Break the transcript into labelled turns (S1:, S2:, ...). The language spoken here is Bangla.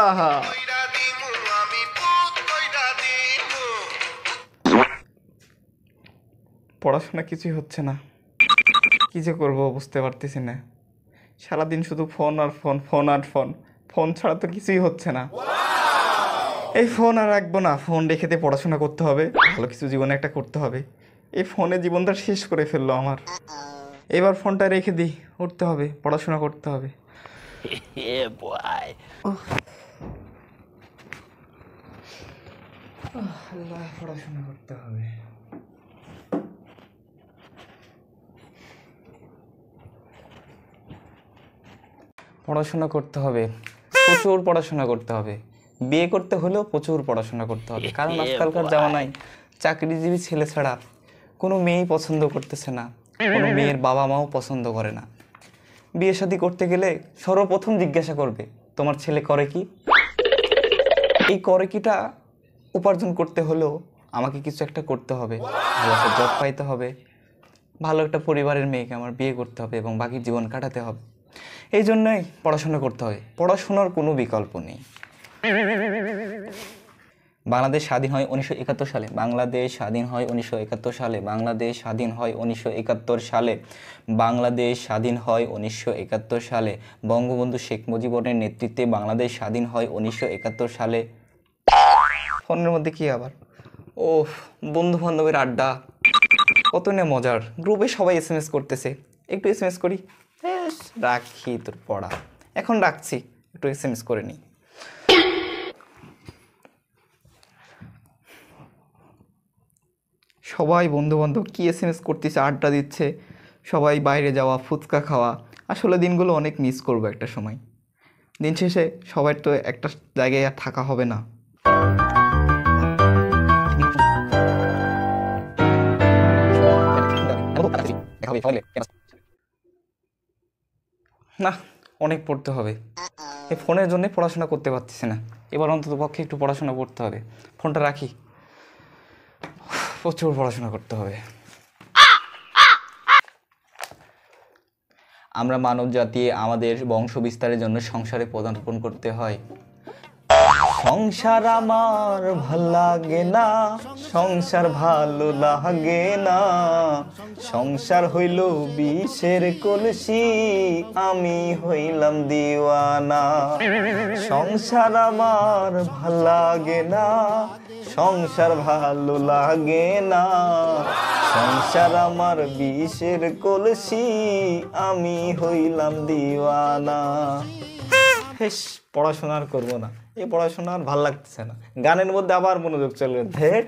S1: আহা, পড়াশোনা কিছুই হচ্ছে না, কি যে করবো বুঝতে পারতেছি না। সারাদিন শুধু ফোন আর ফোন, ফোন আর ফোন, ফোন ছাড়া তো কিছুই হচ্ছে না। এই ফোন আর রাখবো না, ফোন রেখে দিয়ে পড়াশোনা করতে হবে, ভালো কিছু জীবনে একটা করতে হবে। এই ফোনে জীবনটা শেষ করে ফেললো আমার। এবার ফোনটা রেখে দিই, উঠতে হবে, পড়াশোনা করতে হবে। আল্লাহ, পড়াশোনা করতে হবে। পড়াশোনা করতে হবে, প্রচুর পড়াশোনা করতে হবে। বিয়ে করতে হলেও প্রচুর পড়াশোনা করতে হবে, কারণ আজকালকার জামানায় চাকরিজীবী ছেলে ছাড়া কোনো মেয়েই পছন্দ করতেছে না, কোনো মেয়ের বাবা মাও পছন্দ করে না। বিয়ে শাদী করতে গেলে সর্বপ্রথম জিজ্ঞাসা করবে তোমার ছেলে করে কি। এই করে কিটা উপার্জন করতে হলেও আমাকে কিছু একটা করতে হবে, ভালো একটা জব পাইতে হবে, ভালো একটা পরিবারের মেয়েকে আমার বিয়ে করতে হবে এবং বাকি জীবন কাটাতে হবে। এই জন্যই পড়াশোনা করতে হবে, পড়াশোনার কোনো বিকল্প নেই। বাংলাদেশ স্বাধীন হয় 1971 সালে, বাংলাদেশ স্বাধীন হয় 1971 সালে, বাংলাদেশ স্বাধীন হয় 1971 সালে, বাংলাদেশ স্বাধীন হয় 1971 সালে, বঙ্গবন্ধু শেখ মুজিবুরের নেতৃত্বে বাংলাদেশ স্বাধীন হয় 1971 সালে। ফোনের মধ্যে কি আবার, ও বন্ধু বান্ধবের আড্ডা, কত না মজার। গ্রুপে সবাই SMS করতেছে, একটু SMS করি, রাখি তোর পড়া, এখন রাখছি, একটু SMS করে নিই। সবাই বন্ধু বান্ধব কি SMS করতেছে, আড্ডা দিচ্ছে, সবাই বাইরে যাওয়া, ফুচকা খাওয়া। আসলে দিনগুলো অনেক মিস করবো একটা সময়। দিন শেষে সবার তো একটা জায়গায় আর থাকা হবে না। না, অনেক পড়তে হবে, এই ফোনের জন্যই পড়াশোনা করতে পারতেছি না। এবার অন্তত পক্ষে একটু পড়াশোনা করতে হবে। ফোনটা রাখি, প্রচুর পড়াশোনা করতে হবে। আমরা মানব জাতি আমাদের বংশ বিস্তারের জন্য সংসারে পদার্পণ করতে হয়। সংসার আমার ভাল লাগে না, সংসার ভালো লাগে না, সংসার হইল বিষের কলসি, আমি হইলাম দিওয়ানা। সংসার আমার ভাল লাগে না, সংসার ভালো লাগে না, সংসার আমার বিষের কলসি, আমি হইলাম দিওয়ানা। হেস, পড়াশোনা আর করবো না, এই পড়াশোনা আর ভাল লাগতেছে না। গানের মধ্যে আবার মনোযোগ চলবে, ধেট।